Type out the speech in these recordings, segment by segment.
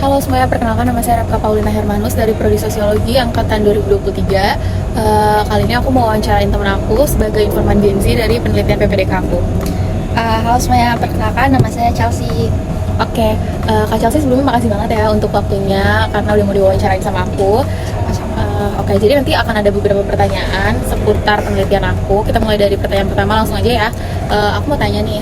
Halo semuanya, perkenalkan nama saya Rapka Paulina Hermanus dari Prodi Sosiologi Angkatan 2023. Kali ini aku mau wawancarain temen aku sebagai informan Gen Z dari penelitian PPDK aku. Halo semuanya, perkenalkan nama saya Chelsea. Oke, Kak Chelsea sebelumnya makasih banget ya untuk waktunya karena udah mau diwawancarain sama aku. Oke, jadi nanti akan ada beberapa pertanyaan seputar penelitian aku. Kita mulai dari pertanyaan pertama langsung aja ya. Aku mau tanya nih,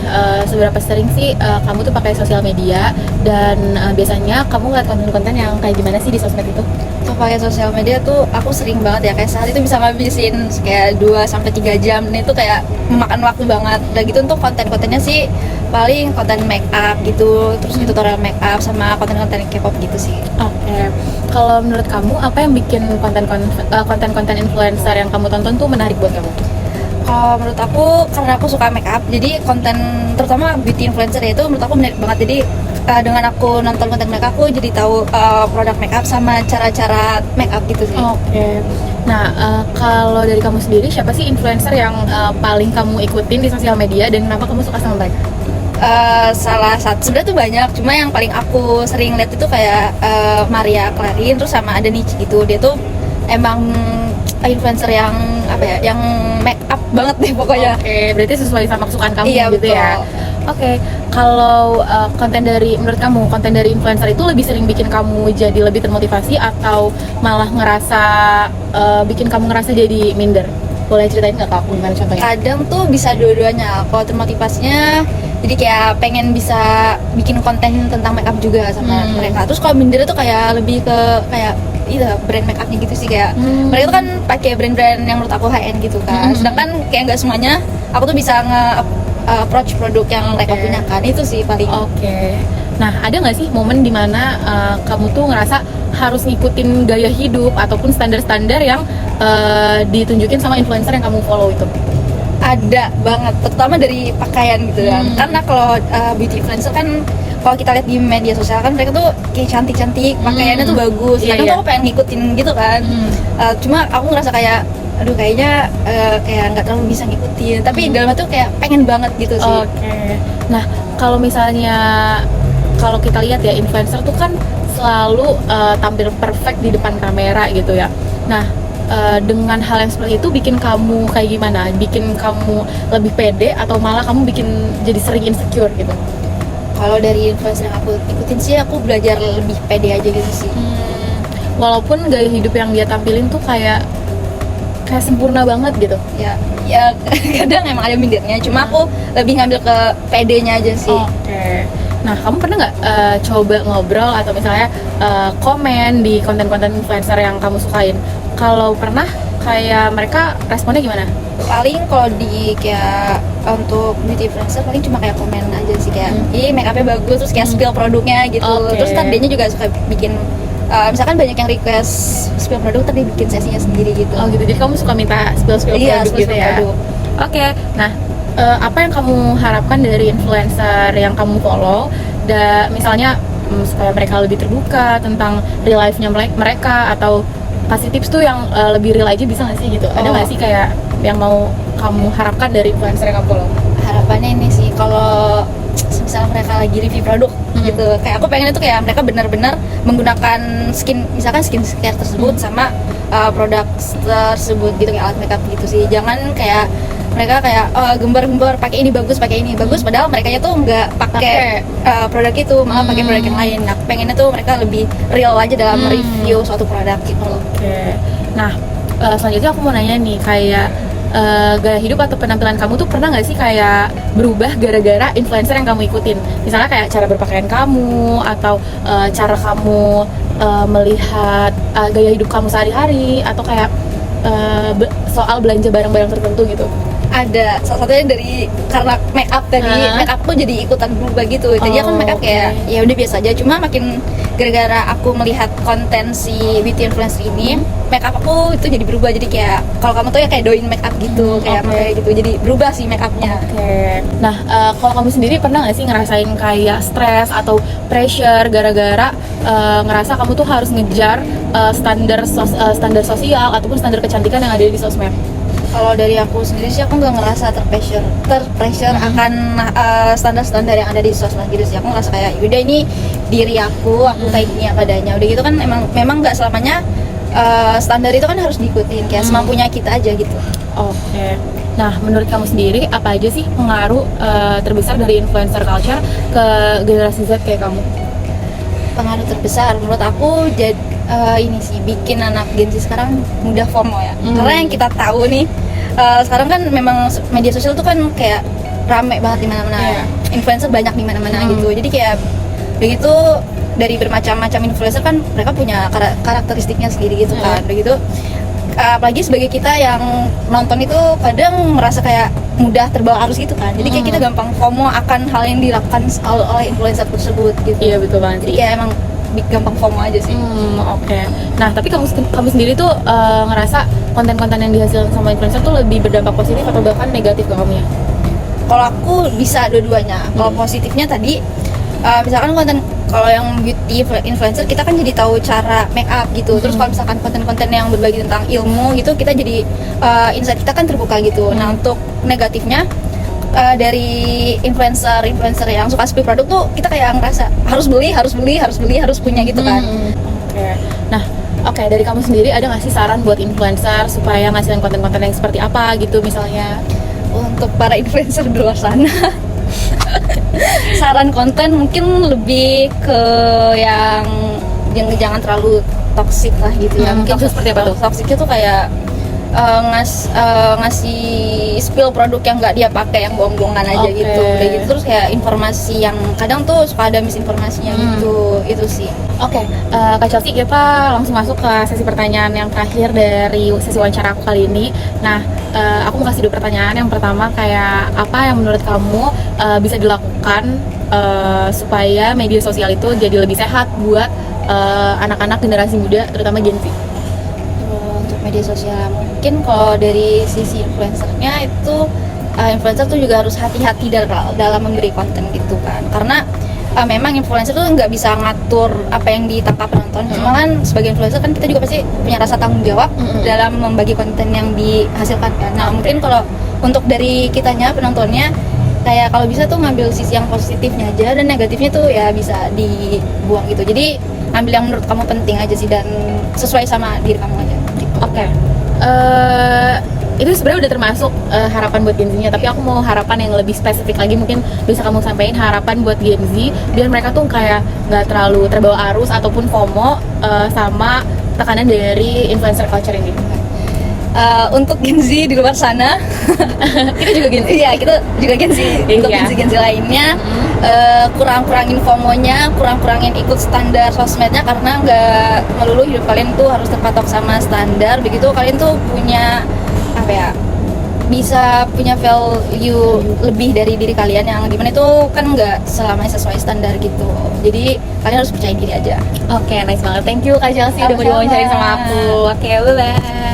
seberapa sering sih kamu tuh pakai sosial media dan biasanya kamu ngeliat konten-konten yang kayak gimana sih di sosmed itu? Untuk pakai sosial media tuh aku sering banget ya, kayak sehari itu bisa ngabisin kayak 2-3 jam. Ini tuh kayak memakan waktu banget. Dan gitu untuk konten-kontennya sih paling konten make up gitu, terus tutorial make up sama konten-konten K-pop gitu sih. Oke, kalau menurut kamu apa yang bikin konten-konten influencer yang kamu tonton tuh menarik buat kamu? Kalau menurut aku, karena aku suka make up, jadi konten terutama beauty influencer itu menurut aku menarik banget. Jadi dengan aku nonton konten make up, aku jadi tahu produk make up sama cara-cara make up gitu sih. Oke. Nah, kalau dari kamu sendiri siapa sih influencer yang paling kamu ikutin di sosial media dan kenapa kamu suka sama mereka? Salah satu sebenarnya tuh banyak, cuma yang paling aku sering lihat itu kayak Maria Clarin, terus sama ada Niche gitu. Dia tuh emang influencer yang apa ya, yang make up banget deh pokoknya. Oke, berarti sesuai sama kesukaan kamu Iya, gitu betul. ya. Oke, kalau menurut kamu konten dari influencer itu lebih sering bikin kamu jadi lebih termotivasi atau malah bikin kamu ngerasa jadi minder? Boleh ceritain nggak ke aku gimana contohnya? Kadang tuh bisa dua-duanya. Kalau termotivasinya jadi kayak pengen bisa bikin konten tentang make up juga sama mereka. Terus kalau minder tuh kayak lebih ke kayak brand make upnya gitu sih, kayak mereka tuh kan pakai brand-brand yang menurut aku high end gitu kan. Sedangkan kayak nggak semuanya aku tuh bisa approach produk yang mereka punya kan. Itu sih paling. Oke. Nah, ada nggak sih momen dimana kamu tuh ngerasa harus ngikutin gaya hidup ataupun standar-standar yang ditunjukin sama influencer yang kamu follow itu? Ada banget, terutama dari pakaian gitu kan. Karena kalau beauty influencer kan kalau kita lihat di media sosial kan mereka tuh kayak cantik-cantik, pakaiannya tuh bagus. Kadang tuh aku pengen ngikutin gitu kan. Cuma aku ngerasa kayak aduh kayaknya kayak nggak terlalu bisa ngikutin. Tapi dalam itu kayak pengen banget gitu sih. Oke. Nah, kalau kita lihat ya, influencer tuh kan selalu tampil perfect di depan kamera gitu ya. Nah, dengan hal yang seperti itu bikin kamu kayak gimana? Bikin kamu lebih pede atau malah kamu bikin jadi sering insecure gitu? Kalau dari influencer yang aku ikutin sih aku belajar lebih pede aja gitu sih. Walaupun gaya hidup yang dia tampilin tuh kayak sempurna banget gitu. Ya kadang emang ada mindernya, cuma aku lebih ngambil ke pedenya aja sih. Oke. Nah, kamu pernah nggak coba ngobrol atau misalnya komen di konten-konten influencer yang kamu sukain? Kalau pernah, kayak mereka responnya gimana? Paling kalau di kayak untuk beauty influencer paling cuma kayak komen aja sih, kayak ini make upnya bagus, terus kayak spill produknya gitu. Terus tadinya juga suka bikin misalkan banyak yang request spill produk, tadi bikin sesinya sendiri gitu. Oh gitu, jadi kamu suka minta spill produk gitu ya? Oke. Nah, apa yang kamu harapkan dari influencer yang kamu follow? Misalnya supaya mereka lebih terbuka tentang real life-nya mereka, atau kasih tips tuh yang lebih real aja, bisa nggak sih gitu? Ada nggak sih kayak yang mau kamu harapkan dari influencer yang kamu follow? Harapannya ini sih, kalau misalnya mereka lagi review produk gitu, kayak aku pengen itu kayak mereka benar-benar menggunakan misalkan skincare tersebut sama produk tersebut gitu, kayak alat makeup gitu sih. Jangan kayak mereka kayak gembar-gembar pakai ini bagus, padahal mereka tuh nggak pakai produk itu, malah pakai produk yang lain. Nah, pengennya tuh mereka lebih real aja dalam review suatu produk gitu. Oke. Nah, selanjutnya aku mau nanya nih, kayak gaya hidup atau penampilan kamu tuh pernah nggak sih kayak berubah gara-gara influencer yang kamu ikutin? Misalnya kayak cara berpakaian kamu atau cara kamu melihat gaya hidup kamu sehari-hari, atau kayak soal belanja barang-barang tertentu gitu? Ada, salah satunya dari karena make up tadi, make upku jadi ikutan berubah gitu. Tadi aku make up kayak ya udah biasa aja, cuma makin gara-gara aku melihat konten si beauty influencer ini, make up aku itu jadi berubah. Jadi kayak kalau kamu tuh ya kayak doin make up gitu, kayak gitu, jadi berubah sih make upnya. Nah, kalau kamu sendiri pernah nggak sih ngerasain kayak stres atau pressure gara-gara ngerasa kamu tuh harus ngejar standar sosial ataupun standar kecantikan yang ada di sosmed? Kalau dari aku sendiri sih aku nggak ngerasa terpressure akan standar-standar yang ada di sosmed gitu sih. Aku ngerasa kayak udah ini diri aku kayak gini apa adanya. Udah gitu kan memang nggak selamanya standar itu kan harus diikutin, kayak semampunya kita aja gitu. Oke. Nah, menurut kamu sendiri apa aja sih pengaruh terbesar dari influencer culture ke generasi Z kayak kamu? Pengaruh terbesar menurut aku ini sih bikin anak Gen Z sekarang mudah FOMO ya. Karena yang kita tahu nih sekarang kan memang media sosial tuh kan kayak rame banget di mana-mana. Yeah. Influencer banyak di mana-mana gitu. Jadi kayak begitu dari bermacam-macam influencer kan mereka punya karakteristiknya sendiri gitu kan. Begitu apalagi sebagai kita yang nonton itu kadang merasa kayak mudah terbawa arus gitu kan. Jadi kayak kita gampang FOMO akan hal yang dilakukan oleh influencer tersebut gitu. Iya, betul banget. Jadi kayak emang gampang FOMO aja sih. Oke. Nah, tapi kamu sendiri tuh ngerasa konten-konten yang dihasilkan sama influencer tuh lebih berdampak positif atau bahkan negatif ke kamu ya? Kalau aku bisa dua-duanya. Kalau positifnya tadi misalkan kalau yang beauty influencer kita kan jadi tahu cara make up gitu. Terus kalau misalkan konten-konten yang berbagi tentang ilmu gitu kita jadi insight kita kan terbuka gitu. Nah, untuk negatifnya dari influencer yang suka spill produk tuh kita kayak ngerasa harus punya gitu kan. Oke. Nah, oke, dari kamu sendiri ada nggak sih saran buat influencer supaya ngasilin konten-konten yang seperti apa gitu misalnya? Untuk para influencer di luar sana saran konten mungkin lebih ke yang jangan terlalu toksik lah gitu ya. Mungkin toxic seperti apa tuh? Toksiknya tuh kayak ngasih spill produk yang nggak dia pakai, yang bohong-bohongan aja gitu. Udah gitu terus kayak informasi yang kadang tuh suka ada misinformasinya gitu. Itu sih. Oke, Kak Chelsea, kita langsung masuk ke sesi pertanyaan yang terakhir dari sesi wawancara aku kali ini. Nah, aku mau kasih 2 pertanyaan. Yang pertama kayak apa yang menurut kamu bisa dilakukan supaya media sosial itu jadi lebih sehat buat anak-anak generasi muda, terutama Gen Z? Untuk media sosial mungkin kalau dari sisi influencernya itu influencer tuh juga harus hati-hati dalam memberi konten gitu kan, karena memang influencer tuh nggak bisa ngatur apa yang ditangkap penonton. Cuma kan sebagai influencer kan kita juga pasti punya rasa tanggung jawab dalam membagi konten yang dihasilkan kan. Nah, mungkin kalau untuk dari kitanya penontonnya kayak kalau bisa tuh ngambil sisi yang positifnya aja dan negatifnya tuh ya bisa dibuang gitu. Jadi ambil yang menurut kamu penting aja sih dan sesuai sama diri kamu aja gitu. Oke. Itu sebenarnya udah termasuk harapan buat Gen Z-nya, tapi aku mau harapan yang lebih spesifik lagi, mungkin bisa kamu sampaikan harapan buat Gen Z biar mereka tuh kayak nggak terlalu terbawa arus ataupun FOMO sama tekanan dari influencer culture ini. Untuk Gen Z di luar sana Kita juga Gen Z. Iya, kita juga Gen Z. Untuk Gen Z lainnya kurang-kurangin FOMO-nya, kurang-kurangin ikut standar sosmednya, karena nggak melulu hidup kalian tuh harus terpatok sama standar. Begitu kalian tuh punya bisa punya value lebih dari diri kalian yang dimana itu kan nggak selamanya sesuai standar gitu. Jadi kalian harus percaya diri aja. Oke, nice banget. Thank you Kak Chelsea udah mau diwawancarain sama aku. Oke, bye-bye.